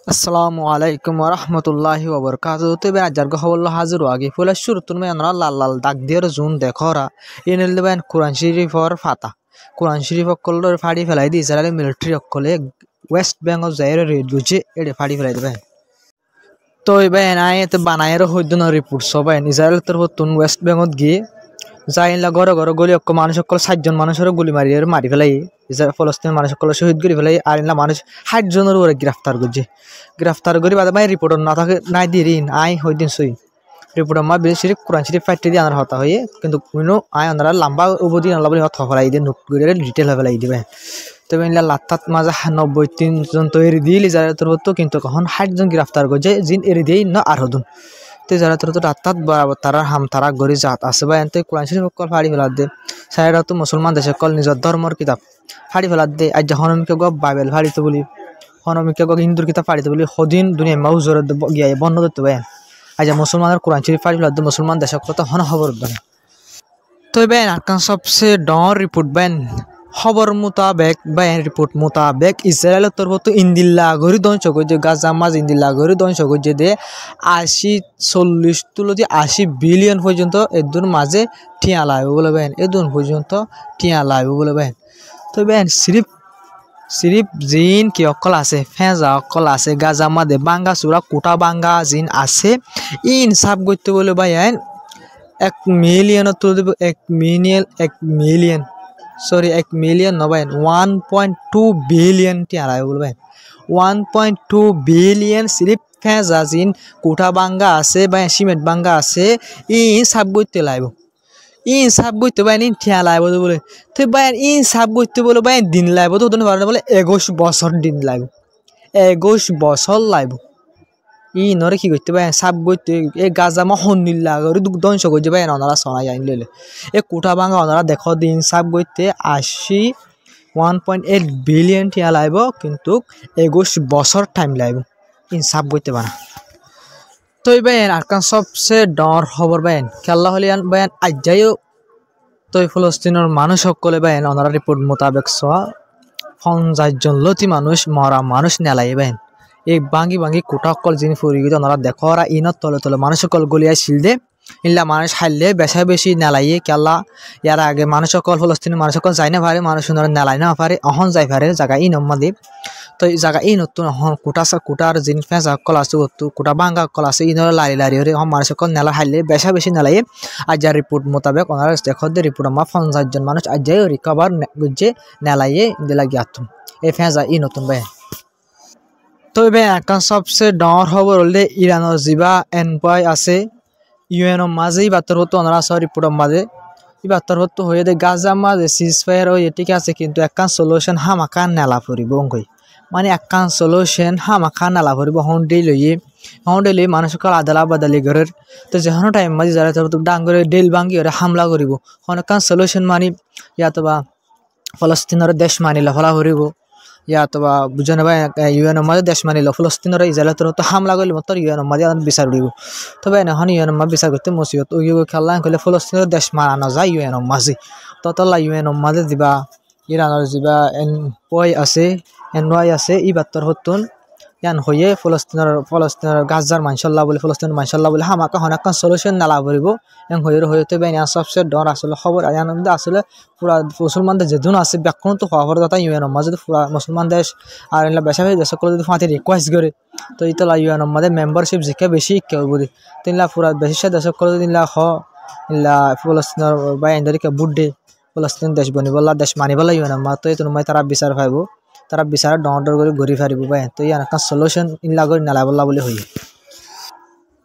আসসালামু আলাইকুম রহমতুল্লাহি ওবরকাতুহু। তো এবার আজার গহবল্ল হাজির আগে ফুলের শুরুতুন মে আমরা লাল লাল দাগ দিয়ে জুন দেখরা এনে দেবেন কোরআন শরীফর ফাতা। কোরআন শরীফ অকলের ফাড়ি ফেলাই দিয়ে ইসরায়েল মিলিটারি অকলে ওয়েস্ট বেঙ্গল যাই রেড বুঝে এড়ে ফাড়ি ফেলাই দেবেন। তো এবার এনাই তো বানায়ের হইদিন রিপোর্ট সবাই ইসরায়েল তোর হতুন ওয়েস্ট বেঙ্গল গিয়ে যাইলা ঘরে ঘরে গলি অক্ষ মানুষ সকল 60 জন মানুষের গুলি মারি ফেলাই ফলস্তিনের মানুষ সকল শহীদ করে ফেলাই আর ইনলা মানুষ 60 জনের উপরে গ্রেফতার করি বাদে ভাই রিপোর্ট না থাকে নাই দিয়ে রিন আই হই দিন সই রিপোর্ট আমার বেশি শরীফ কোরআন শরীফ ফাইটে দিয়ে আনার হতা হয়ে কিন্তু কোনো আই আনারা লম্বা অবধি আনলা বলে হত ফেলাই দিয়ে নোট করে ডিটেল হয়ে ফেলাই দিবে। তবে ইনলা লাত্তাত মাঝে 93 জন তো এরি দিলি যারা তোর হতো কিন্তু কখন 60 জন গ্রেফতার করছে জিন এরি দিয়ে না আর হদুন তে যারা তোর তো রাত্তাত তারা তারা গড়ি জাত আছে বা এনতে কোরআন শরীফ কল ফাড়ি ফেলার দে সাইরা তো মুসলমান দেশে কল নিজের ধর্মর কিতাব ফাড়ি ফেলার দে আজ হনমিকে গো বাইবেল ফাড়িতে বলি হনমিকে গো হিন্দুর কিতাব ফাড়িতে বলি হদিন দুনিয়া মাউ জোরে গিয়ে বন্ধ করতে পারেন আজ মুসলমানের কোরআন শরীফ ফাড়ি ফেলার দে মুসলমান দেশে কত হন খবর দেন। তো বেন আরকান সবচেয়ে ডর রিপোর্ট বেন খবর মোতাবেক বা রিপোর্ট মোতাবেক ইসরায়েলের তরফ তো ইন্দিল্লা গরি ধ্বংস করছে গাজা মাঝ ইন্দিল্লা গরি ধ্বংস করছে দে 40 তুলতি 80 বিলিয়ন পর্যন্ত এদুর মাঝে টিয়া লাগবে বলে বেন এদুন পর্যন্ত টিয়া লাগবে বলে বেন। তো বেন সিরিপ জিন কি অকল আছে ফেঁজা অকল আছে গাজা মাঝে বাঙ্গা চূড়া কোটা বাঙ্গা জিন আছে ইন সাব করতে বলে ভাই 1 মিলিয়ন তুলে দেব 1 মিলিয়ন নবাইন 1.2 বিলিয়ন টিয়া লাগবে বলবেন 1.2 বিলিয়ন সিরিপ ফেঁজা জিন কোঠা বাঙ্গা আছে বা সিমেন্ট বাঙ্গা আছে সাব করতে লাগবে সাব করতে বাইন টিয়া লাগবে বলে তো বাইন সাব করতে বলে বাইন দিন লাগবে তো বলে 21 বছর দিন লাগবে 21 বছর লাগবে নরে কি করতে পারেন সাব করতে এই গাজা মহন নিল্লা করে ধ্বংস করতে পারেন ওনারা শোনা যায় নিলে এই কোঠা ভাঙা ওনারা দেখো দিন সাব করতে 1.8 বিলিয়ন টিয়া লাগব কিন্তু 21 বছর টাইম লাগব সাব করতে পারা। তো বেন আরকান সবচেয়ে ডর খবর বেন খেলা হলে বেন আজ যাইও তো ফলস্তিনের মানুষ সকলে বেন ওনারা রিপোর্ট মোতাবেক 50 জন লতি মানুষ মরা মানুষ নেলাই বেন এই বাঙ্গি কোটা অকল যিনি ফুরি গিয়ে ওনারা দেখো ওরা ইনত তলে মানুষ সকল গলিয়ায় শিলদে ইনলা মানুষ হাইলে বেশি নেলাইয়ে কেলা ইয়ার আগে মানুষ সকল ফলস্তিনের মানুষ সকল যাই না পারে মানুষ ওনারা নেলাই না পারে অহন যাই পারে জায়গা নম্মা দেব তো এই জায়গা নতুন অহন কোটার যিনি ফেঁচা অকল আছে কোটা বাঙ্গা অকল আছে ইনরা লারি হরে মানুষ সকল নেলা হাইলে বেশি নেলাইয়ে আজ যার রিপোর্ট মোতাবেক ওনারা দেখো রিপোর্ট আমার 50 জন মানুষ আজ যাই রিকভার বুঝে নেলাইয়ে দিলা গিয়াত এই ফেঁচা নতুন ভাই। তো এবার এখন সবচেয়ে ডর খবর হলে ইরানের যা এনপয় আছে ইউএনও মাঝে বার্তার হতো ওনারা রিপোর্টের মাঝে বার্তার হতো হয়ে দে গাজা মাঝে সিজ ফায়ার হয়ে ঠিক আছে কিন্তু একখান সলিউশন হামাকা নেলা ফুরিব অঙ্কই মানে একখান সলিউশন হামাকা নেলা ফুরিব হন্ডে লইয়ে মানুষকে আদালা বাদালি ঘরের তো যেখানে টাইম মাঝে যারা ডাঙ্গরে ডেল ভাঙ্গি ওরা হামলা করিব অনেকখান সলিউশন মানি ইয়াতবা ফলস্তিনের দেশ মানিলে হলা ফুরিব ইয়াতবা বুঝনে ভাই ইউএনও মাঝে দেশ মানিল ফলস্তিনের ইসরায়েলের তো হামলা করলে মতো ইউএনও মাঝে বিচার উড়িব তবে এখন ইউএনও মাঝে বিচার করতে মুসিবত খেলা করলে ফলস্তিনের দেশ মারানো যায় ইউএনও মাঝে ততলা ইউএনও মাঝে দিবা ইরানের যা এনওয়াই আছে ই বার্তার হতুন ইয়ান হয়ে ফলস্তিনের গাজার মানসল্লাহ বলে ফলস্তিনের মানসল্লাহ বলে হামাকা অনেকক্ষণ সলিউশন নালা করিব এন হয়ে তো বেন সবচেয়ে ডর আসলে খবর আনন্দ আসলে পুরা মুসলমান দেশ যেদিন আছে ব্যাকরণ তো খবর দাতা ইউএন মাঝে পুরা মুসলমান দেশ আর এলা বেশা দেশ সকলে যদি ফাঁতে রিকোয়েস্ট করে তো ইতলা ইউএন মাঝে মেম্বারশিপ জিকে বেশি কেউ বলি তিনলা পুরা বেশি দেশ সকলে যদি ইলা ইলা ফলস্তিনের বা এনদারিকে বুড্ডে ফলস্তিন দেশ বনিবলা দেশ মানিবলা ইউএন মা তো তোমায় তারা বিচার পাইব তারা বিচার ডর করে ঘুরি ফারিব বাই তো ইয়ার সলিউশন ইনলা করে নালাবল্লা বলে হই।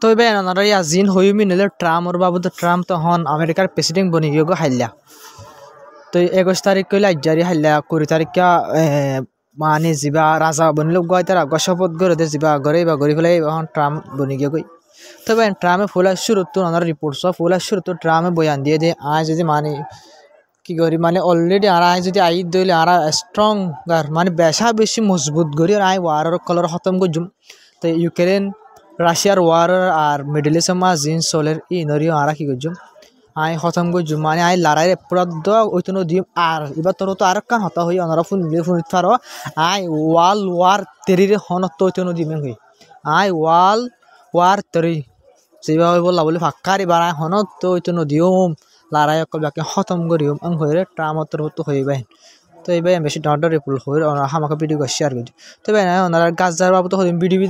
তো এবার ওনারা ইয়া জিন হইমি নিলে ট্রাম্পর বাবদ ট্রাম্প তখন আমেরিকার প্রেসিডেন্ট বনি গিয়ে হাইলা তো 21 তারিখ কইলে আজারি হাইলা 20 তারিখ মানে যা রাজা বনিল গয় তারা শপথ করে দে যা ঘরে বা ঘুরি ফেলে এখন ট্রাম্প বনি গিয়ে গই তবে ট্রাম্পে ফুল শুরু তো ওনার রিপোর্ট সব ফুল শুরু তো ট্রাম্পে বয়ান দিয়ে দে আয় যদি মানে কি করি মানে অলরেডি আর আই যদি আই দইলে আর স্ট্রং মানে বেশি মজবুত করি আর আই ওয়ার কলর খতম করছুম তো ইউক্রেন রাশিয়ার ওয়ার আর মিডল ইস্ট মা জিন সোলের নরিও আর কি করছুম আই খতম গই জুমানে আই লারাই প্রদ ওইতনো দিম আর এবার তোর তো আর কান হতা হই অনরা ফুন ফারো আই ওয়াল ওয়ার তেরিরে হনত ওইতনো দিমেন হই আই ওয়াল ওয়ার তেরি যেভাবে বললা বলে ফাক্কারি বাড়ায় হনত তো ওইতনো দিম লারাই অকল বাকি খতম করিম আং হইরে ট্রামতর হতো হইবাই তো এইবাই বেশি ডর রিপুল হই হামাকা ভিডিও শেয়ার করি তো ভাই ওনারা গাছ যার বাবু তো ভিডিও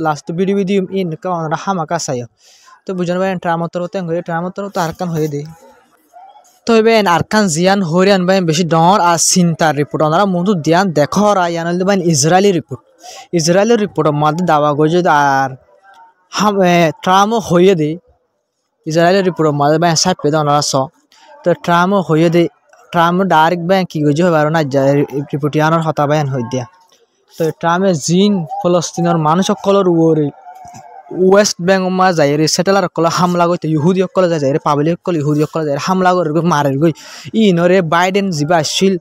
লাস্ট ভিডিও দিম ইন ওনারা হামাকা চাইও তো বুঝানো ভাই ট্রামতর হতে হয়ে ট্রামতর হতো আরকান হয়ে দিই তো ভাই আরকান জিয়ান হরে আনবাই বেশি ডর আর চিন্তার রিপোর্ট ওনারা মধু দিয়ান দেখো ইয়ান ভাই ইসরায়েলি রিপোর্ট মাঝে দাওয়া গজে আর ট্রামও হয়ে দিই ইসরায়েলি রিপোর্ট মাঝে ভাই সাইড পেদা ওনারা স তো ট্রামও হয়ে দিই ট্রাম ডাইরেক্ট ব্যাংক কি গজে হবে আর না রিপোর্ট ইয়ানোর হতা বায়ান হয়ে দিয়া তো ট্রামে জিন ফলস্তিনের মানুষ সকলের উপরে ওয়েস্ট বেঙ্গল মা যায় রে সেটেলার কল হামলা করতে ইহুদি সকলে যায় রে পাবলিক সকল ইহুদি সকলে যায় হামলা করে মারে গই ইনরে বাইডেন যিবা আসছিল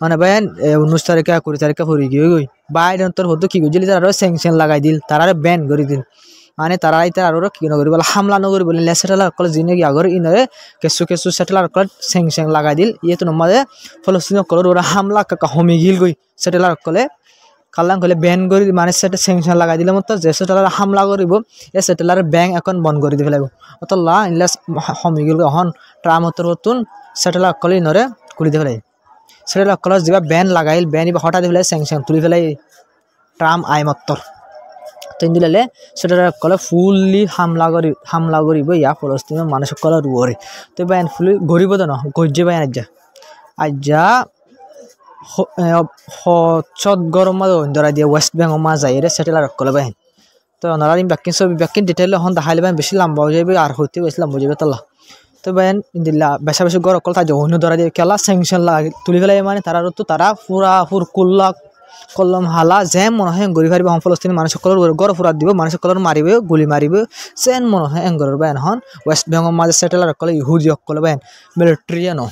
মানে বাইন 19 তারিখে 20 তারিখে পড়ি গই বাইডেন তোর হতো কি গজলি তারা স্যাংশন লাগাই দিল তারা ব্যান করে দিল মানে তারা আরো কি নগরি বলে হামলা নগরি বলে সেটেলার কল জিনে কি আগর ইনরে কেসু সেটেলার কল স্যাংশন লাগাই দিল ইয়ে তো নমাদে ফলস্তিন কলর ওরা হামলা কাকা হমি গিল গই সেটেলার কলে কালাং কলে ব্যান করে মানে সেটা স্যাংশন লাগাই দিলে মতো যে সেটেলার হামলা করিব এই সেটেলার ব্যাংক অ্যাকাউন্ট বন্ধ করে দিবে লাগবে অতলা ইনলেস হমি গিল হন ট্রামতর হতুন সেটেলার কলে নরে খুলি দিবে লাগে সেটেলার কল যা ব্যান লাগাইল ব্যান হঠাৎ দিলে স্যাংশন তুলি ফেলাই ট্রাম আই মত্তর তিন দিলে সেটেলার কলে ফুললি হামলা করিব ইয়া ফলস্তিনের মানুষ সকলের উপরে তো ব্যান ফুলি গরিব তো না গজ্জে ব্যান আজ্জা চট গরম ধরা দিয়ে ওয়েস্ট বেঙ্গল মা যায় রে সেটেলার কলে বাইন তো ওনারা ব্যাকিং ডিটেইল হন দেখাইলে বাইন বেশি লম্বা হয়ে যাবে আর হইতে বেশি লম্বা হয়ে যাবে তালা তো বাইন দিল্লা বেশা বেশি গরম কল তাই অন্য ধরা দিয়ে খেলা স্যাংশন লাগে তুলি ফেলাই মানে তারা পুর কুল্লা কলম হালা যেন মনে হয় গড়ি ফারিব ফলস্তিনি মানুষ সকলের গড় ফুরাত দিব মানুষ সকলের মারিবে গুলি মারিবে যেন মনে হয় এঙ্গরের বাইন হন ওয়েস্ট বেঙ্গল মাঝে সেটেলার কলে ইহুদি সকলে বাইন মিলিটারিয়ানো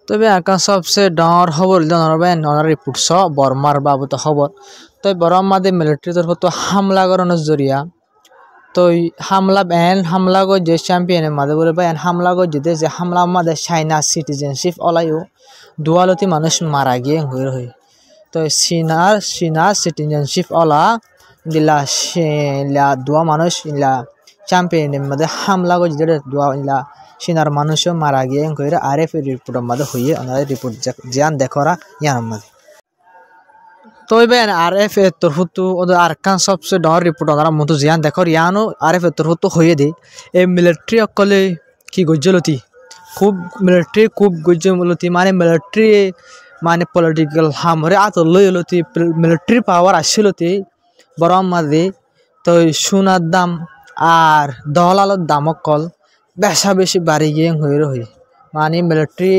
তবে আঁকা সবচেয়ে ডাঙর খবর ওনার রিপোর্ট বর্মার বাবদ খবর তো বর্মাদে মিলিটারি তরফ তো হামলা করানোর জরিয়া তো হামলা গো যে চ্যাম্পিয়নের মাঝে বলে ভাই হামলা গো যেতে যে হামলা মাঝে চাইনা সিটিজেনশিপ অলাইও দুয়ালতি মানুষ মারা গিয়ে হই তো চীনার সিটিজেনশিপ অলা দিলা দুয়া মানুষ ইলা চ্যাম্পিয়নের মাঝে হামলা গো যেতে দুয়া ইলা চীনার মানুষও মারা গিয়ে কইরা আরএফ রিপোর্টের মাঝে হইয়ে ওনারা রিপোর্ট জিয়ান দেখরা ইয়ার মাঝে তো বেন আরএফ এর তরফতো ওদের আরকান সবচেয়ে ডর রিপোর্ট ওনারা মতো জিয়ান দেখর ইয়ানো আরএফ এর তরফতো হইয়ে দে এই মিলিটারি অকলে কি গজ্জলতি খুব মিলিটারি খুব গজ্জলতি মানে মিলিটারি মানে পলিটিক্যাল হামরে আতলতি মিলিটারি পাওয়ার আসলতি বরম মাঝে তো সোনার দাম আর দলালর দাম অকল বেশা বেশি বাড়ি গিয়ে হয়ে রহি মানে মিলিটারি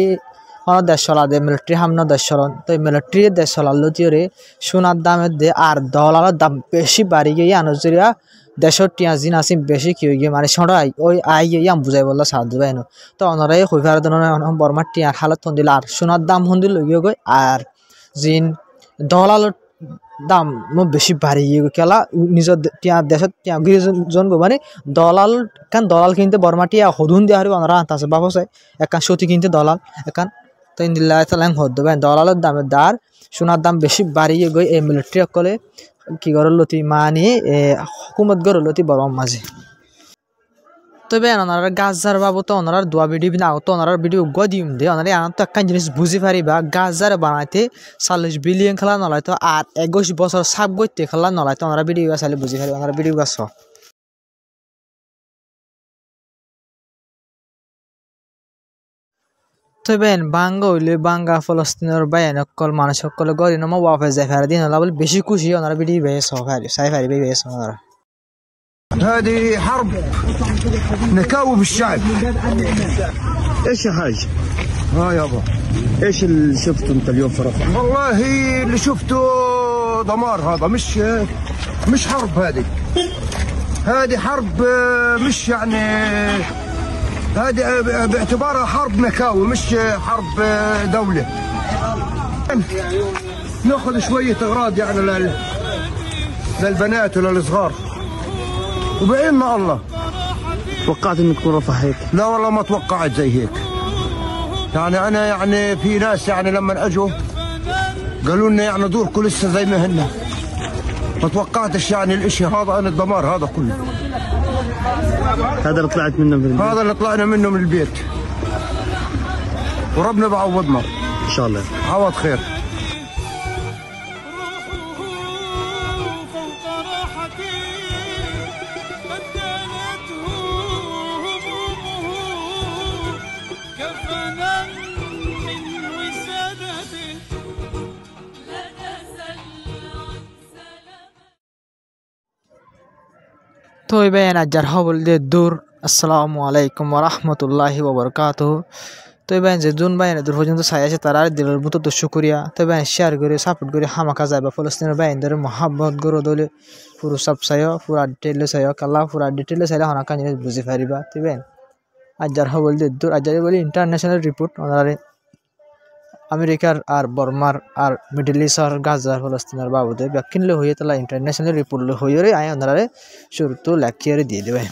দেশ চলা দে মিলিটারি হামনা দেশ চলন তো মিলিটারি দেশ চলালো তিওরে সোনার দামের দে আর দলালের দাম বেশি বাড়ি গিয়ে আনজরিয়া দেশের টিয়া জিন আসি বেশি কি হয়ে গিয়ে মানে সরাই ওই আই গিয়ে আম বুঝাই বললো সাহায্য পাই না তো ওনারাই হইফার বর্মার টিয়ার হালত হন্দিল আর সোনার দাম হন্দিল লইয়ে গই আর জিন দলালের দাম বেশি বাড়ি গিয়ে খেলা নিজের টিয়া দেশের টিয়া জন মানে দলাল কিনতে বর্মা টিয়া হদুন দেওয়া হারিব ওনারা আনতে বাবসায় একান সতী কিনতে দলাল একান তো ইন্দিল্লা হদ দেবেন দলালের দামের দার সোনার দাম বেশি বাড়িয়ে গই এই মিলিটারি সকলে কি গরলতি মানে হুকুমত গরলতি বর্মার মাঝে তবে ওনারা গাছ যার বাবদ ওনারা দোয়া ভিডিও না তো ওনারা ভিডিও দিম দে ওনারা আনন্দ একটা জিনিস বুঝি পারিবা গাছ যার বানাইতে 40 বিলিয়ন খেলা নলাইতো আর 21 বছর সাপ গইতে খেলা নলাইতো ওনারা ভিডিও চাইলে বুঝি পারি ওনারা ভিডিও গাছ তবে বাঙ্গা হইলে বাঙ্গা ফলস্তিনের বাইন সকল মানুষ সকলে গড়ি নমা ওয়াফে যায় ফেরা দিন হলা বলে বেশি খুশি ওনারা ভিডিও বেশ সাই ফারি বেশ ওনারা هذه حرب نكاوي بالشعب. ايش يا حاج؟ ها يابا ايش اللي شفته انت اليوم في رفح؟ والله اللي شفته دمار، هذا مش حرب، هذه حرب، مش يعني هذه باعتبارها حرب نكاوي مش حرب دولة. ناخذ شوية اغراض يعني للبنات وللصغار وبعيننا الله. توقعت انه تكون رفع هيك؟ لا والله ما توقعت زي هيك. يعني انا يعني في ناس يعني لما اجوا قالوا لنا يعني دوركم لسه زي ما هن. ما توقعتش يعني الاشي هذا، انا الدمار هذا كله. هذا اللي طلعت منه من البيت. هذا اللي طلعنا منه من البيت. وربنا بعوضنا ان شاء الله. عوض خير. তো এবার আজার হবল দিয়ে দূর। আসসালামু আলাইকুম ওরহমতুল্লাহি ওবরকাতুহু। তো এবার যে জুন বাইন দূর পর্যন্ত চাই আছে তারা দিলের মতো তো শুক্রিয়া। তো এবার শেয়ার করে সাপোর্ট করে হামাকা যায় বা ফলস্তিনের বাইনদের মহাব্বত গরো দলে পুরো সব চাইও, পুরা ডিটেলে চাইও, কাল্লা পুরা ডিটেলে চাইলে হনাকা জিনিস বুঝি পারিবা। তিবেন আজার হবল দিয়ে দূর। আজারে বলি ইন্টারন্যাশনাল রিপোর্ট ওনারে আমেরিকার আর বর্মার আর মিডল ইস্ট গাজার ফলস্তিনের বাবদে ব্যাকিনলে হয়ে তালা ইন্টারন্যাশনাল রিপোর্ট হয়ে আয় ওনারে শুরু তো লেখিয়ে দিয়ে দেবে।